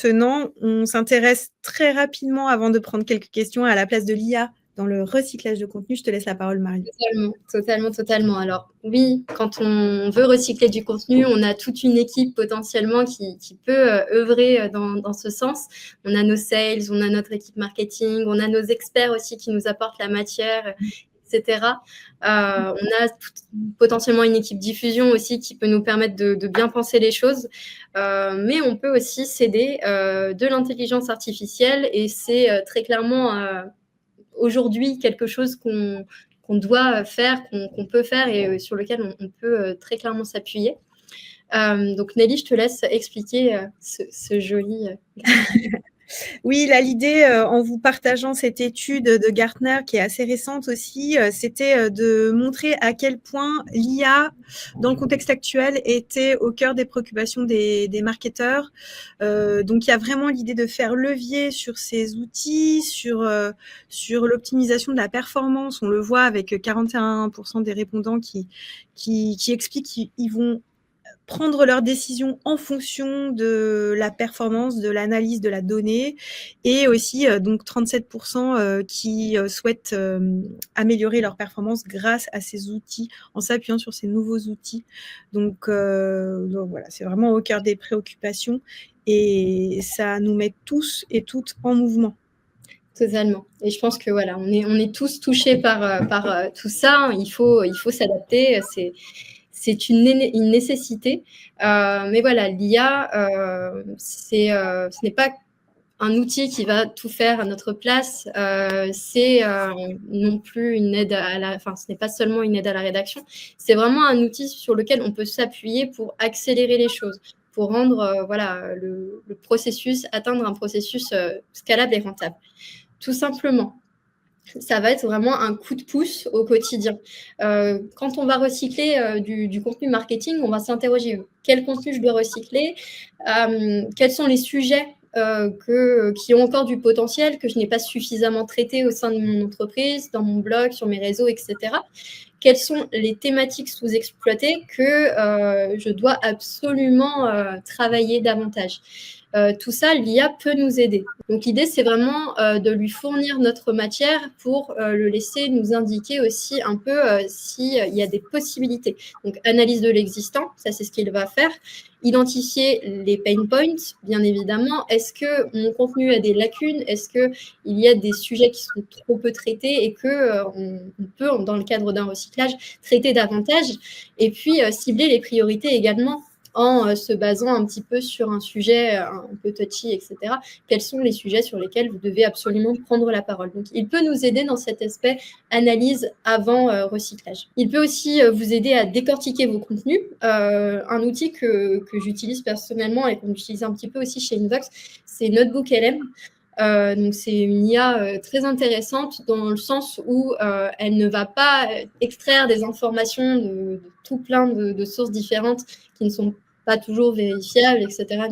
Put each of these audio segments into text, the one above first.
maintenant, on s'intéresse très rapidement, avant de prendre quelques questions, à la place de l'IA dans le recyclage de contenu. Je te laisse la parole, Marie. Totalement. Alors oui, quand on veut recycler du contenu, on a toute une équipe potentiellement qui peut œuvrer dans ce sens. On a nos sales, on a notre équipe marketing, on a nos experts aussi qui nous apportent la matière, etc. On a potentiellement une équipe diffusion aussi qui peut nous permettre de bien penser les choses. Mais on peut aussi s'aider de l'intelligence artificielle, et c'est très clairement aujourd'hui quelque chose qu'on doit faire, qu'on peut faire, et sur lequel on peut très clairement s'appuyer. Donc Nelly, je te laisse expliquer ce joli... Oui, là, l'idée, en vous partageant cette étude de Gartner, qui est assez récente aussi, c'était de montrer à quel point l'IA, dans le contexte actuel, était au cœur des préoccupations des marketeurs. Donc, il y a vraiment l'idée de faire levier sur ces outils, sur l'optimisation de la performance. On le voit avec 41% des répondants qui expliquent qu'ils vont prendre leurs décisions en fonction de la performance, de l'analyse de la donnée, et aussi donc 37% qui souhaitent améliorer leur performance grâce à ces outils, en s'appuyant sur ces nouveaux outils. Donc voilà, c'est vraiment au cœur des préoccupations, et ça nous met tous et toutes en mouvement. Totalement. Et je pense que voilà, on est tous touchés par tout ça. Il faut s'adapter. C'est une nécessité. Mais voilà, l'IA, ce n'est pas un outil qui va tout faire à notre place. C'est non plus une aide ce n'est pas seulement une aide à la rédaction. C'est vraiment un outil sur lequel on peut s'appuyer pour accélérer les choses, pour rendre le processus, atteindre un processus scalable et rentable. Tout simplement. Ça va être vraiment un coup de pouce au quotidien. Quand on va recycler du contenu marketing, on va s'interroger: quel contenu je dois recycler, quels sont les sujets qui ont encore du potentiel, que je n'ai pas suffisamment traité au sein de mon entreprise, dans mon blog, sur mes réseaux, etc. Quelles sont les thématiques sous-exploitées que je dois absolument travailler davantage. Tout ça, l'IA peut nous aider. Donc l'idée, c'est vraiment de lui fournir notre matière pour le laisser nous indiquer aussi un peu s'il y a des possibilités. Donc analyse de l'existant, ça c'est ce qu'il va faire. Identifier les pain points, bien évidemment. Est-ce que mon contenu a des lacunes? Est-ce qu'il y a des sujets qui sont trop peu traités et qu'on peut, dans le cadre d'un recyclage, traiter davantage? Et puis cibler les priorités également, en se basant un petit peu sur un sujet un peu touchy, etc. Quels sont les sujets sur lesquels vous devez absolument prendre la parole? Donc, il peut nous aider dans cet aspect analyse avant recyclage. Il peut aussi vous aider à décortiquer vos contenus. Un outil que j'utilise personnellement et qu'on utilise un petit peu aussi chez Invox, c'est NotebookLM. Donc c'est une IA très intéressante, dans le sens où elle ne va pas extraire des informations de tout plein de sources différentes qui ne sont pas toujours vérifiables, etc.,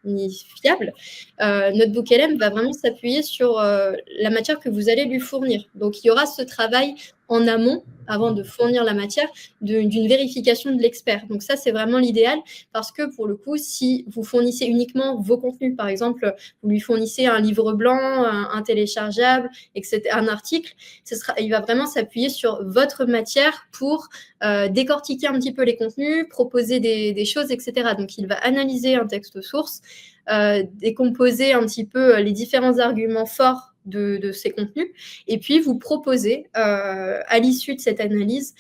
ni fiables. NotebookLM va vraiment s'appuyer sur la matière que vous allez lui fournir. Donc il y aura ce travail en amont, avant de fournir la matière, d'une vérification de l'expert. Donc ça, c'est vraiment l'idéal, parce que pour le coup, si vous fournissez uniquement vos contenus, par exemple, vous lui fournissez un livre blanc, un téléchargeable, etc., un article, il va vraiment s'appuyer sur votre matière pour décortiquer un petit peu les contenus, proposer des choses, etc. Donc il va analyser un texte source, décomposer un petit peu les différents arguments forts de ces contenus, et puis vous proposer à l'issue de cette analyse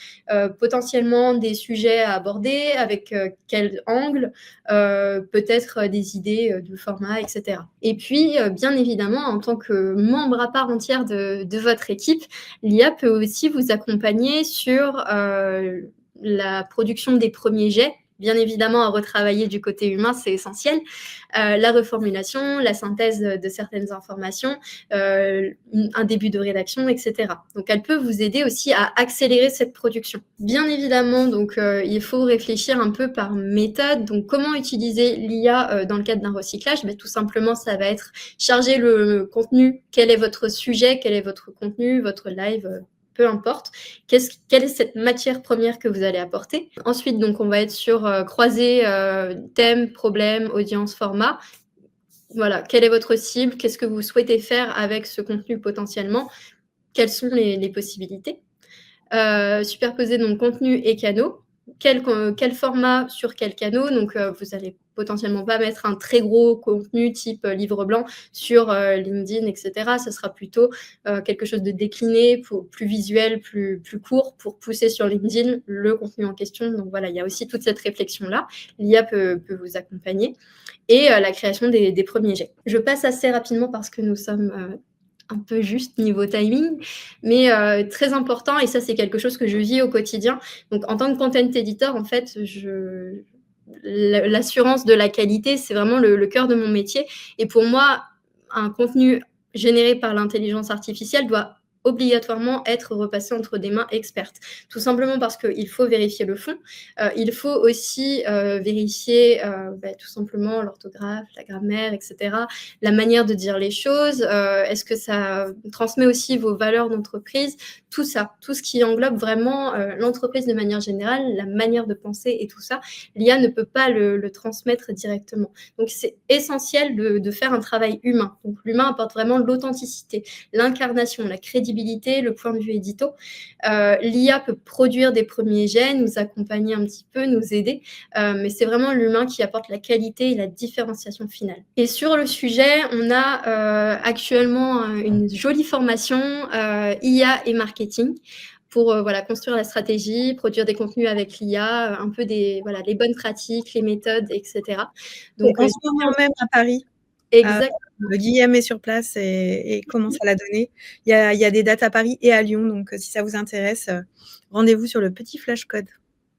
potentiellement des sujets à aborder, avec quel angle, peut-être des idées de format, etc. Et puis, bien évidemment, en tant que membre à part entière de votre équipe, l'IA peut aussi vous accompagner sur la production des premiers jets. Bien évidemment, à retravailler du côté humain, c'est essentiel. La reformulation, la synthèse de certaines informations, un début de rédaction, etc. Donc, elle peut vous aider aussi à accélérer cette production. Bien évidemment, donc, il faut réfléchir un peu par méthode. Donc, comment utiliser l'IA dans le cadre d'un recyclage? Tout simplement, ça va être charger le contenu. Quel est votre sujet? Quel est votre contenu, votre live, peu importe, quelle est cette matière première que vous allez apporter. Ensuite, donc, on va être sur croiser thème, problème, audience, format. voilà, quelle est votre cible? Qu'est-ce que vous souhaitez faire avec ce contenu potentiellement? Quelles sont les possibilités? Superposer donc contenu et canaux. Quel format sur quel canal? Donc, vous allez potentiellement pas mettre un très gros contenu type livre blanc sur LinkedIn, etc. Ce sera plutôt quelque chose de décliné, plus visuel, plus court, pour pousser sur LinkedIn le contenu en question. Donc voilà, il y a aussi toute cette réflexion-là. L'IA peut vous accompagner. Et la création des premiers jets. Je passe assez rapidement parce que nous sommes un peu juste niveau timing, mais très important, et ça c'est quelque chose que je vis au quotidien. Donc en tant que content editor, en fait, l'assurance de la qualité, c'est vraiment le cœur de mon métier. Et pour moi, un contenu généré par l'intelligence artificielle doit obligatoirement être repassé entre des mains expertes. Tout simplement parce qu'il faut vérifier le fond. Il faut aussi vérifier tout simplement l'orthographe, la grammaire, etc. La manière de dire les choses. Est-ce que ça transmet aussi vos valeurs d'entreprise? Tout ça, tout ce qui englobe vraiment l'entreprise de manière générale, la manière de penser et tout ça, l'IA ne peut pas le transmettre directement. Donc, c'est essentiel de faire un travail humain. Donc, l'humain apporte vraiment l'authenticité, l'incarnation, la crédibilité, le point de vue édito. L'IA peut produire des premiers jets, nous accompagner un petit peu, nous aider, mais c'est vraiment l'humain qui apporte la qualité et la différenciation finale. Et sur le sujet, on a actuellement une jolie formation IA et marketing pour construire la stratégie, produire des contenus avec l'IA, un peu les bonnes pratiques, les méthodes, etc. Donc, en ce moment même à Paris. Exactement. Guillaume est sur place et commence à la donner. Il y a des dates à Paris et à Lyon, donc si ça vous intéresse, rendez-vous sur le petit flash code.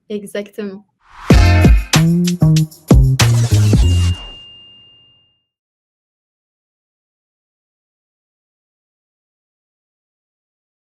Exactement.